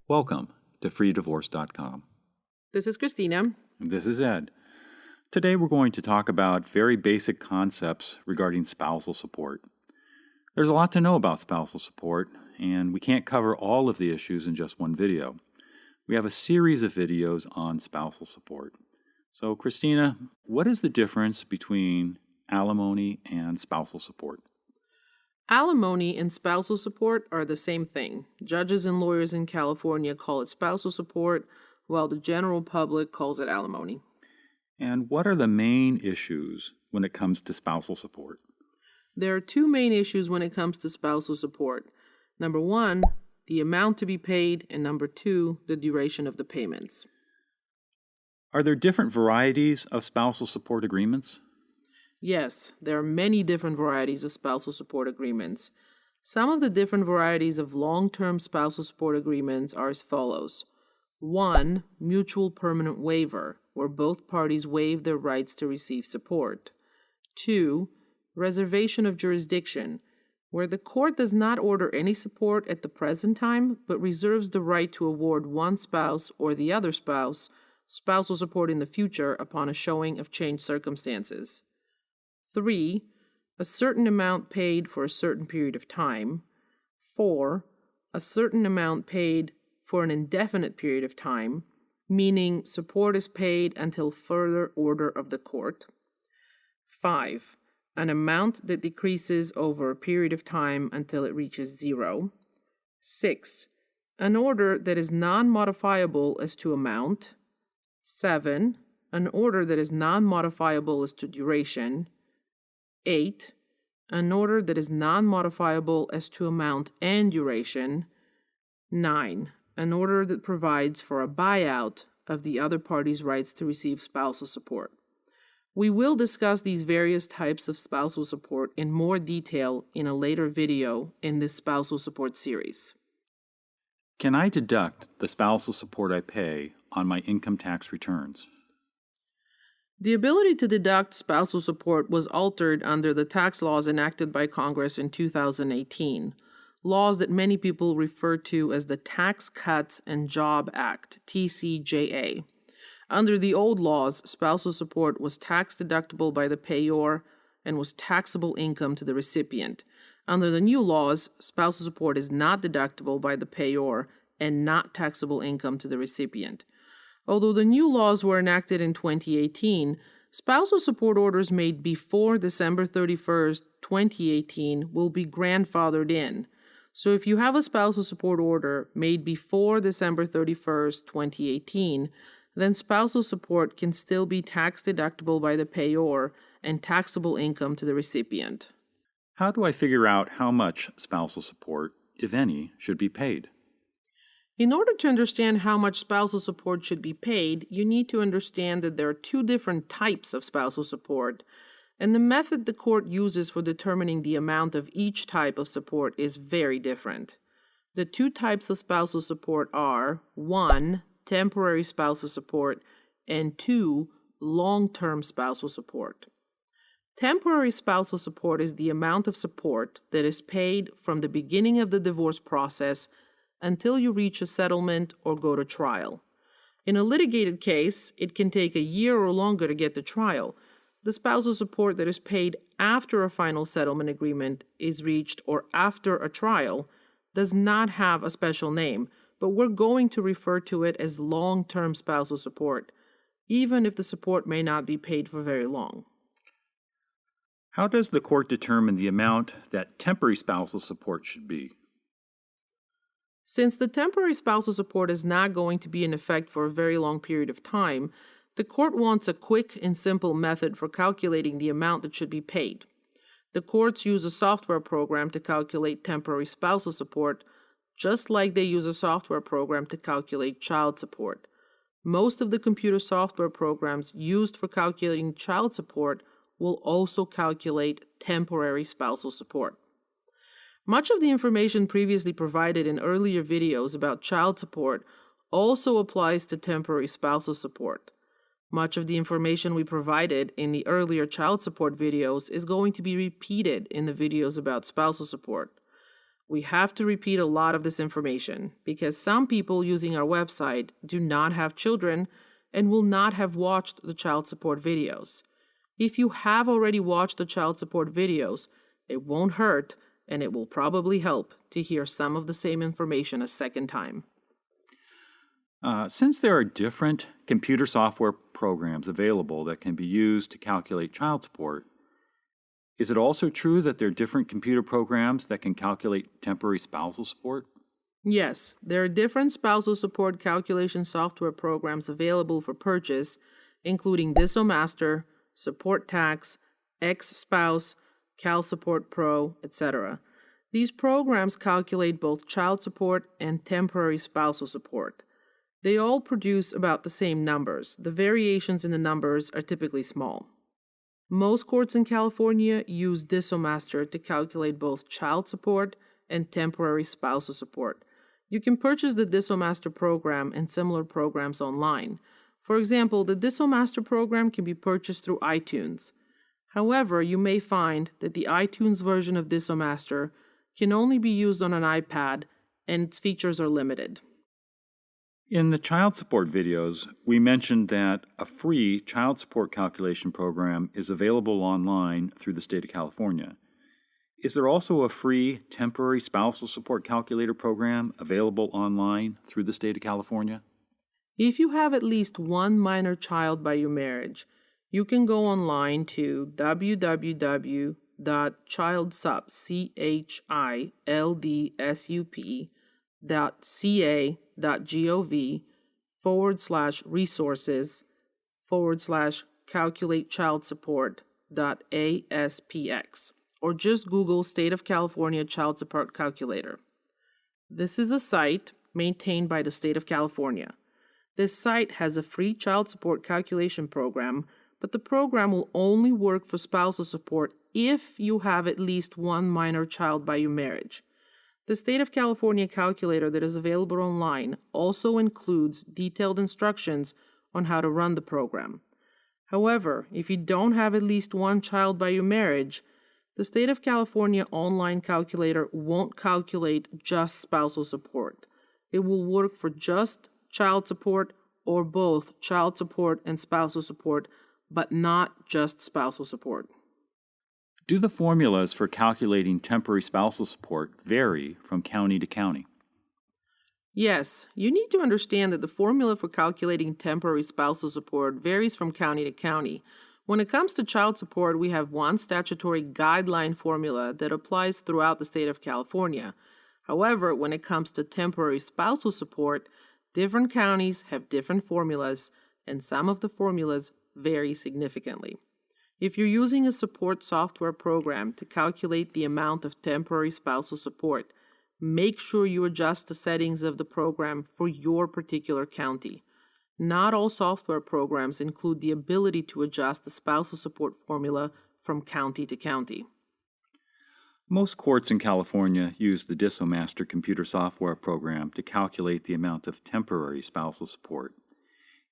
Welcome to freedivorce.com. This is Christina. This is Ed. Today we're going to talk about very basic concepts regarding spousal support. There's a lot to know about spousal support, and we can't cover all of the issues in just one video. We have a series of videos on spousal support. So, Christina, what is the difference between alimony and spousal support? Alimony and spousal support are the same thing. Judges and lawyers in California call it spousal support, while the general public calls it alimony. And what are the main issues when it comes to spousal support? There are two main issues when it comes to spousal support. Number one, the amount to be paid, and number two, the duration of the payments. Are there different varieties of spousal support agreements? Yes, there are many different varieties of spousal support agreements. Some of the different varieties of long-term spousal support agreements are as follows. 1. Mutual permanent waiver, where both parties waive their rights to receive support. 2. Reservation of jurisdiction, where the court does not order any support at the present time, but reserves the right to award one spouse or the other spouse spousal support in the future upon a showing of changed circumstances. 3. A certain amount paid for a certain period of time. 4. A certain amount paid for an indefinite period of time, meaning support is paid until further order of the court. 5. An amount that decreases over a period of time until it reaches 0. 6. An order that is non-modifiable as to amount. 7. An order that is non-modifiable as to duration. 8. An order that is non-modifiable as to amount and duration. 9. An order that provides for a buyout of the other party's rights to receive spousal support. We will discuss these various types of spousal support in more detail in a later video in this spousal support series. Can I deduct the spousal support I pay on my income tax returns? The ability to deduct spousal support was altered under the tax laws enacted by Congress in 2018, laws that many people refer to as the Tax Cuts and Jobs Act, TCJA. Under the old laws, spousal support was tax deductible by the payor and was taxable income to the recipient. Under the new laws, spousal support is not deductible by the payor and not taxable income to the recipient. Although the new laws were enacted in 2018, spousal support orders made before December 31st, 2018 will be grandfathered in. So if you have a spousal support order made before December 31st, 2018, then spousal support can still be tax deductible by the payor and taxable income to the recipient. How do I figure out how much spousal support, if any, should be paid? In order to understand how much spousal support should be paid, you need to understand that there are two different types of spousal support, and the method the court uses for determining the amount of each type of support is very different. The two types of spousal support are 1. Temporary spousal support, and 2. Long-term spousal support. Temporary spousal support is the amount of support that is paid from the beginning of the divorce process until you reach a settlement or go to trial. In a litigated case, it can take a year or longer to get to trial. The spousal support that is paid after a final settlement agreement is reached or after a trial does not have a special name, but we're going to refer to it as long-term spousal support, even if the support may not be paid for very long. How does the court determine the amount that temporary spousal support should be? Since the temporary spousal support is not going to be in effect for a very long period of time, the court wants a quick and simple method for calculating the amount that should be paid. The courts use a software program to calculate temporary spousal support, just like they use a software program to calculate child support. Most of the computer software programs used for calculating child support will also calculate temporary spousal support. Much of the information previously provided in earlier videos about child support also applies to temporary spousal support. Much of the information we provided in the earlier child support videos is going to be repeated in the videos about spousal support. We have to repeat a lot of this information because some people using our website do not have children and will not have watched the child support videos. If you have already watched the child support videos, it won't hurt and it will probably help to hear some of the same information a second time. Since there are different computer software programs available that can be used to calculate child support, is it also true that there are different computer programs that can calculate temporary spousal support? Yes, there are different spousal support calculation software programs available for purchase, including DissoMaster, Support Tax, X-Spouse, Cal Support Pro, etc. These programs calculate both child support and temporary spousal support. They all produce about the same numbers. The variations in the numbers are typically small. Most courts in California use DissoMaster to calculate both child support and temporary spousal support. You can purchase the DissoMaster program and similar programs online. For example, the DissoMaster program can be purchased through iTunes. However, you may find that the iTunes version of DissoMaster can only be used on an iPad, and its features are limited. In the child support videos, we mentioned that a free child support calculation program is available online through the state of California. Is there also a free temporary spousal support calculator program available online through the state of California? If you have at least one minor child by your marriage, you can go online to www.childsup.ca.gov/resources/calculate-child-support.aspx, or just Google State of California Child Support Calculator. This is a site maintained by the state of California. This site has a free child support calculation program, but the program will only work for spousal support if you have at least one minor child by your marriage. The State of California calculator that is available online also includes detailed instructions on how to run the program. However, if you don't have at least one child by your marriage, the State of California online calculator won't calculate just spousal support. It will work for just child support or both child support and spousal support, but not just spousal support. Do the formulas for calculating temporary spousal support vary from county to county? Yes, you need to understand that the formula for calculating temporary spousal support varies from county to county. When it comes to child support, we have one statutory guideline formula that applies throughout the state of California. However, when it comes to temporary spousal support, different counties have different formulas, and some of the formulas vary significantly. If you're using a support software program to calculate the amount of temporary spousal support, make sure you adjust the settings of the program for your particular county. Not all software programs include the ability to adjust the spousal support formula from county to county. Most courts in California use the DissoMaster computer software program to calculate the amount of temporary spousal support.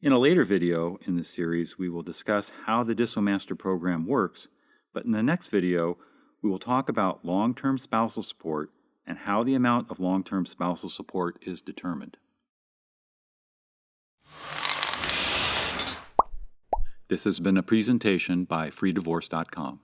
In a later video in this series, we will discuss how the DissoMaster program works, but in the next video, we will talk about long-term spousal support and how the amount of long-term spousal support is determined. This has been a presentation by freedivorce.com.